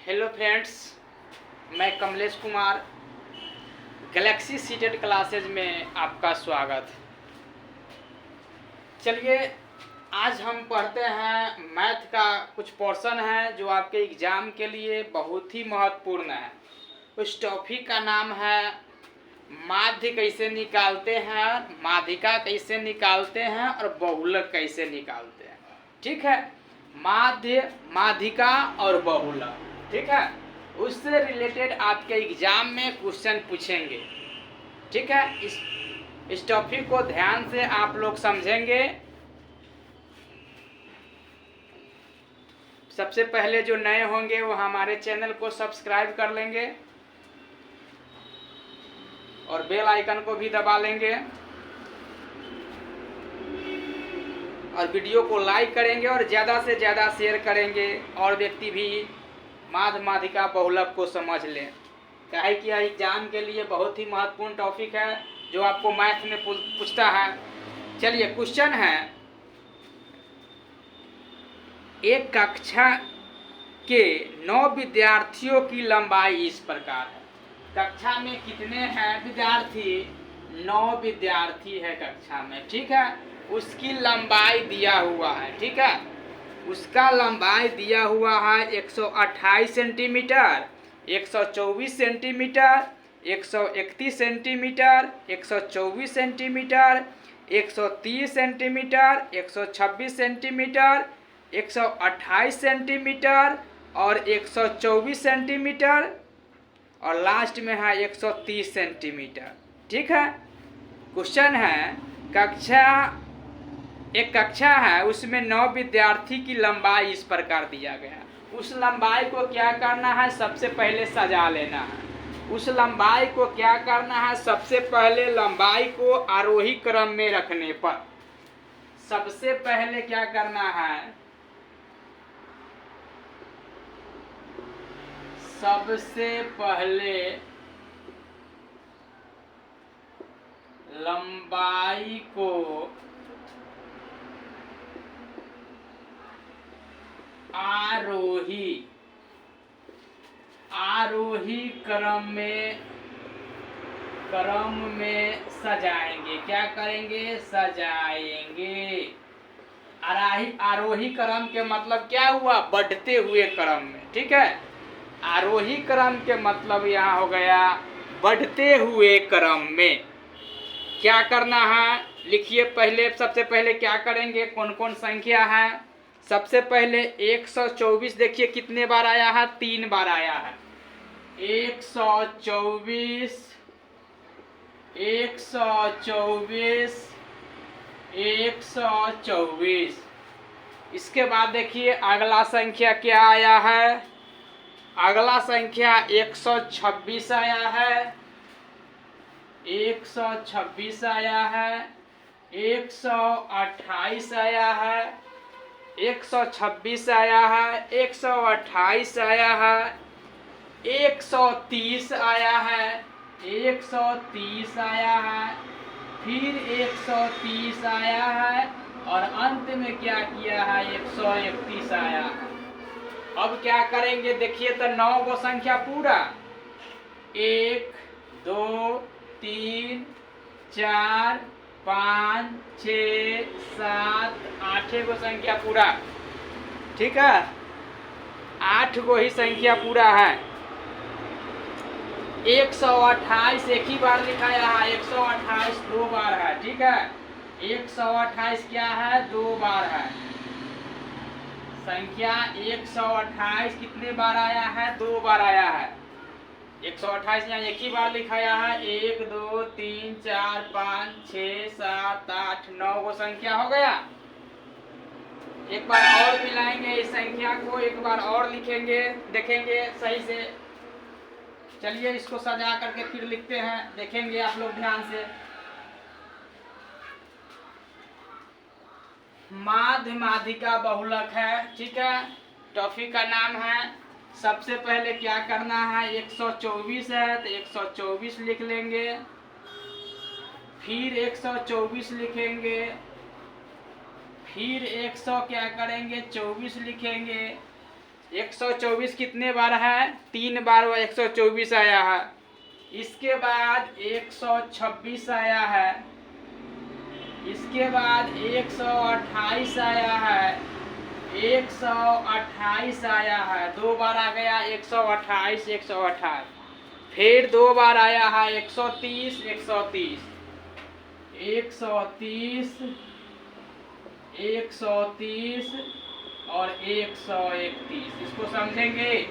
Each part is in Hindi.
हेलो फ्रेंड्स, मैं Kamlesh Kumar. Galaxy seated classes में आपका स्वागत। चलिए, आज हम पढ़ते हैं मैथ का कुछ पोर्शन है जो आपके एग्ज़ाम के लिए बहुत ही महत्वपूर्ण है। उस टॉपिक का नाम है माध्य कैसे निकालते हैं, माध्यिका कैसे निकालते हैं और बहुलक कैसे निकालते हैं। ठीक है, माध्य, माध्यिका और बहुलक। ठीक है, उससे रिलेटेड आपके एग्जाम में क्वेश्चन पूछेंगे। ठीक है, इस टॉपिक को ध्यान से आप लोग समझेंगे। सबसे पहले जो नए होंगे वो हमारे चैनल को सब्सक्राइब कर लेंगे और बेल आइकन को भी दबा लेंगे और वीडियो को लाइक करेंगे और ज़्यादा से ज़्यादा शेयर करेंगे और व्यक्ति भी माध्य, माध्यिका, बहुलक को समझ लें। क्या है कि यह एग्जाम के लिए बहुत ही महत्वपूर्ण टॉपिक है जो आपको मैथ में पूछता है। चलिए, क्वेश्चन है, एक कक्षा के 9 विद्यार्थियों की लंबाई इस प्रकार है। कक्षा में कितने हैं विद्यार्थी? 9 विद्यार्थी है कक्षा में। ठीक है, उसकी लंबाई दिया हुआ है। ठीक है, उसका लंबाई दिया हुआ है 128 centimetre, 124 centimetre, 131 centimetre, 124 centimetre, 130 centimetre, 126 centimetre, 128 centimetre और 124 सेंटीमीटर और लास्ट में है 130 सेंटीमीटर। ठीक है, क्वेश्चन है, एक कक्षा है, उसमें 9 विद्यार्थी की लंबाई इस प्रकार दिया गया। उस लंबाई को क्या करना है? सबसे पहले सजा लेना है। उस लंबाई को क्या करना है? सबसे पहले लंबाई को आरोही क्रम में रखने पर सबसे पहले क्या करना है? सबसे पहले लंबाई को आरोही क्रम में सजाएंगे। क्या करेंगे? सजाएंगे। आरोही क्रम के मतलब क्या हुआ? बढ़ते हुए क्रम में। ठीक है, आरोही क्रम के मतलब यहाँ हो गया बढ़ते हुए क्रम में। क्या करना है? लिखिए, सबसे पहले क्या करेंगे? कौन कौन संख्या है? सबसे पहले 124 देखिए कितने बार आया है? 3 बार आया है। 124, 124, 124। इसके बाद देखिए अगला संख्या क्या आया है? अगला संख्या 126 आया है, 126 आया है, 128 आया है, 126 आया है, 128 आया है, 130 आया है, 130 आया है, फिर 130 आया है और अंत में क्या किया है? 131 आया है। अब क्या करेंगे? देखिए तो 9 को संख्या पूरा, 1, 2, 3, 4, 5, 6, 7, 8 को संख्या पूरा। ठीक है, 8 को ही संख्या पूरा है। 128 एक ही बार लिखाया है, 128 2 बार है। ठीक है, 128 क्या है? 2 बार है। संख्या 128 कितने बार आया है? 2 बार आया है। 128 यहाँ एक ही बार लिखाया है। 1, 2, 3, 4, 5, 6, 7, 8, 9 को संख्या हो गया। एक बार और मिलाएंगे इस संख्या को, एक बार और लिखेंगे, देखेंगे सही से। चलिए, इसको सजा करके फिर लिखते हैं, देखेंगे आप लोग ध्यान से। माध्य, माध्यिका, बहुलक है। ठीक है, टॉपिक का नाम है। सबसे पहले क्या करना है? 124 है तो 124 लिख लेंगे, फिर 124 लिखेंगे, फिर 100 क्या करेंगे? 24 लिखेंगे, 124 कितने बार है? 3 बार वो 124 आया है। इसके बाद 126 आया है। इसके बाद 128 आया है। 128 आया है, 2 बार आ गया 128 128। फिर 2 बार आया है 130 130 130 130 और 131। इसको समझेंगे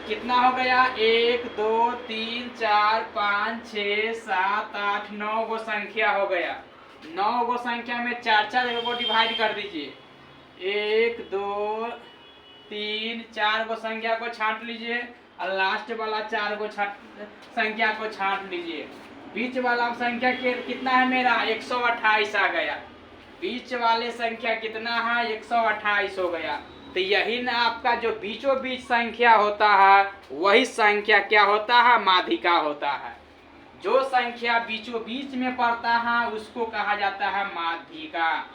कितना हो गया? 1 2 3 4 5 6 7 8 9 गो संख्या हो गया। 9 गो संख्या में 4 4 को डिवाइड कर दीजिए। 1 2 3 4 गो संख्या को छांट लीजिए और लास्ट वाला 4 गो संख्या को छांट लीजिए। बीच वाला संख्या कितना है मेरा? 128 आ गया। बीच वाले संख्या कितना है? 128 हो गया। तो यही ना आपका जो बीचों बीच संख्या होता है वही संख्या क्या होता है? माध्यिका होता है। जो संख्या बीचों बीच में पड़ता है उसको कहा जाता है माध्यिका।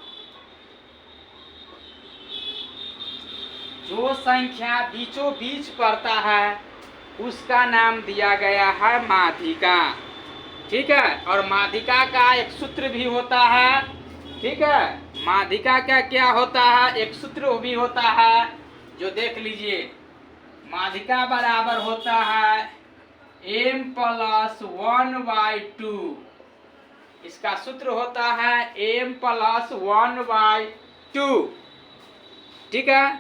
जो संख्या बीचों बीच पड़ता है उसका नाम दिया गया है माध्यिका। ठीक है। और माध्यिका का एक सूत्र भी होता है। ठीक है। माध्यिका का क्या होता है? एक सूत्र भी होता है जो देख लीजिए। माध्यिका बराबर होता है m+1/2। इसका सूत्र होता है m+1/2। ठीक है।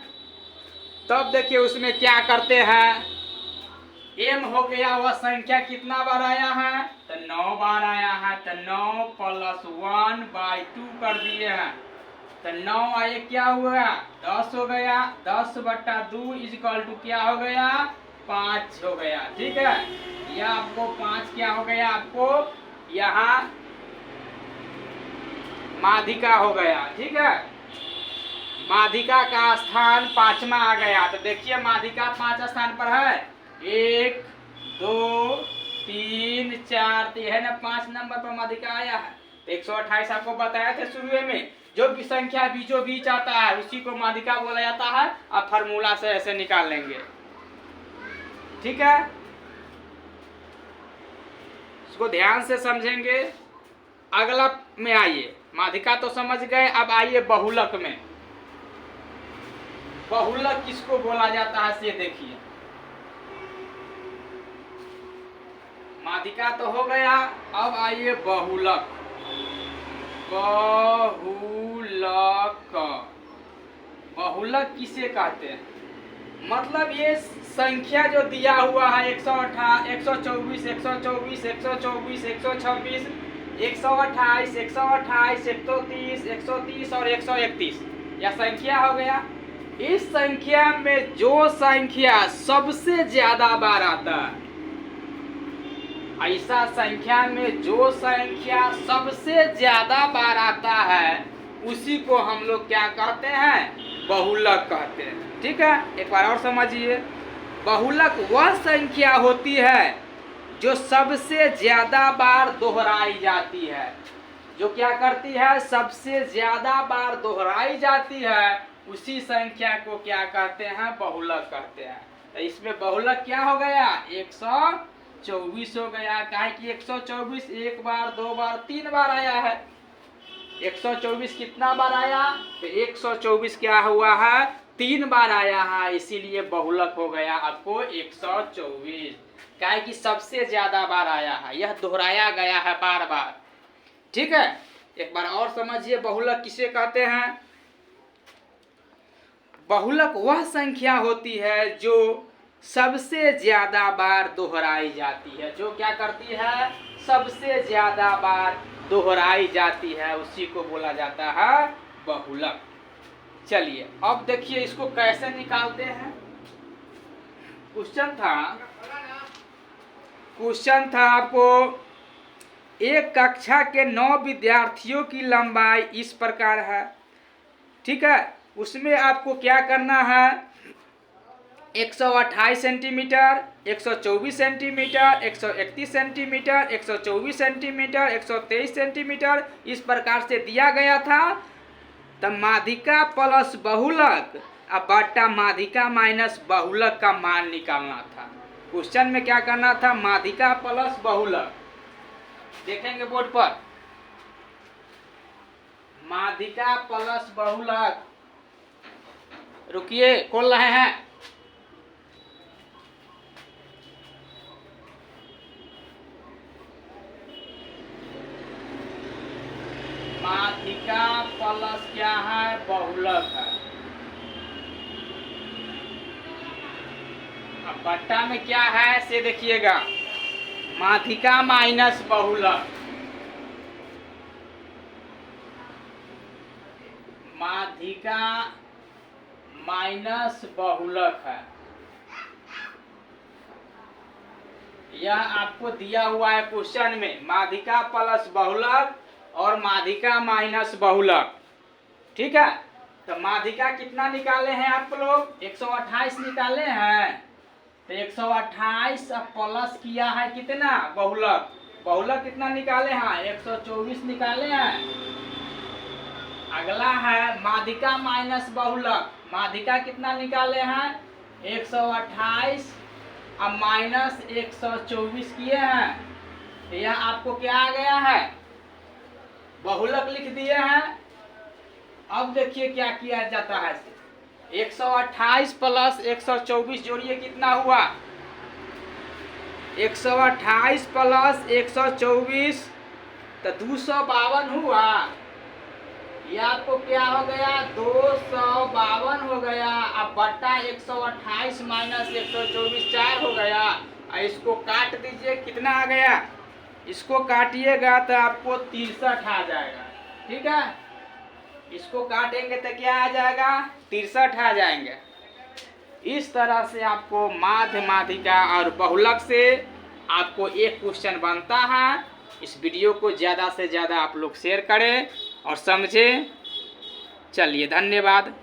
तब देखिए उसमें क्या करते हैं। m हो गया वह संख्या कितना बार आया है? तो 9 बार आया है। तो 9 + 1/2 कर दिए हैं। तो 9 आए क्या हुआ? 10 हो गया। 10/2 = क्या हो गया? 5 हो गया। ठीक है। यह आपको 5 क्या हो गया? आपको यहाँ माध्यिका हो गया। ठीक है। माध्यिका का स्थान 5वां आ गया। तो देखिए माध्यिका 5 स्थान पर है। 1 2 3 4। तो यह ना 5 नंबर पर माध्यिका आया है। तो 128 आपको बताया था शुरू में। जो भी संख्या बीचों बीच आता है उसी को माध्यिका बोला जाता है। आप फार्मूला से ऐसे निकाल लेंगे। ठीक है। इसको ध्यान से समझेंगे। अगला में आइए। माध्यिका तो समझ गए। अब आइए बहुलक में। बहुलक किसको बोला जाता है ये देखिए। माध्यिका तो हो गया। अब आइए बहुलक। बहुलक। बहुलक किसे कहते हैं? मतलब ये संख्या जो दिया हुआ है 128 124 124 124 126 128 128 130 130 और 131 यह संख्या हो गया। इस संख्या में जो संख्या सबसे ज्यादा बार आता है, ऐसा संख्या में जो संख्या सबसे ज्यादा बार आता है उसी को हम लोग क्या कहते हैं? बहुलक कहते हैं। ठीक है। एक बार और समझिए। बहुलक वह संख्या होती है जो सबसे ज्यादा बार दोहराई जाती है। जो क्या करती है? सबसे ज्यादा बार दोहराई जाती है उसी संख्या को क्या कहते हैं? बहुलक कहते हैं। तो इसमें बहुलक क्या हो गया? 124 हो गया। काहे कि 124 1 बार 2 बार 3 बार आया है। 124 कितना बार आया? तो 124 क्या हुआ है? 3 बार आया है। इसीलिए बहुलक हो गया आपको 124। काहे कि सबसे ज्यादा बार आया है। यह दोहराया गया है बार बार। ठीक है। एक बार और समझिए बहुलक किसे कहते हैं। बहुलक वह संख्या होती है जो सबसे ज्यादा बार दोहराई जाती है। जो क्या करती है? सबसे ज्यादा बार दोहराई जाती है उसी को बोला जाता है बहुलक। चलिए अब देखिए इसको कैसे निकालते हैं। क्वेश्चन था आपको। एक कक्षा के 9 विद्यार्थियों की लंबाई इस प्रकार है। ठीक है। उसमें आपको क्या करना है? 128 centimetre, 124 centimetre, 131 centimetre, 124 centimetre, 123 centimetre इस प्रकार से दिया गया था। तब माध्यिका प्लस बहुलक अब बट्टा माध्यिका माइनस बहुलक का मान निकालना था। क्वेश्चन में क्या करना था, माध्यिका प्लस बहुलक। देखेंगे बोर्ड पर, माध्यिका प्लस बहुलक। रुकिए, खोल रहे हैं। माध्यिका प्लस क्या है, बहुलक है। अब बट्टा में क्या है से देखिएगा, माध्यिका माइनस बहुलक। माध्यिका माइनस बहुलक है। यह आपको दिया हुआ है क्वेश्चन में, माध्यिका प्लस बहुलक और माध्यिका माइनस बहुलक। ठीक है, तो माध्यिका कितना निकाले हैं आप लोग, 128 निकाले हैं। तो 128 प्लस किया है कितना, बहुलक। बहुलक कितना निकाले हैं, 124 निकाले हैं। अगला है माध्यिका माइनस बहुलक। माध्यिका कितना निकाले हैं, 128 अब माइनस 124 किए हैं। यह आपको क्या आ गया है, बहुलक लिख दिए हैं। अब देखिए क्या किया जाता है, 128 प्लस 124 जोड़िए कितना हुआ, 128 प्लस 124 तो 252 हुआ। यह आपको क्या हो गया, 252 हो गया। अब बट्टा 128 माइनस 124 4 हो गया। इसको काट दीजिए, कितना आ गया, इसको काटिएगा तो आपको 63 आ जाएगा। ठीक है, इसको काटेंगे तो क्या आ जाएगा, 63 आ जाएंगे। इस तरह से आपको माध्य, माध्यिका और बहुलक से आपको एक क्वेश्चन बनता है। इस वीडियो को ज़्यादा से ज़्यादा आप लोग शेयर करें और समझें। चलिए, धन्यवाद।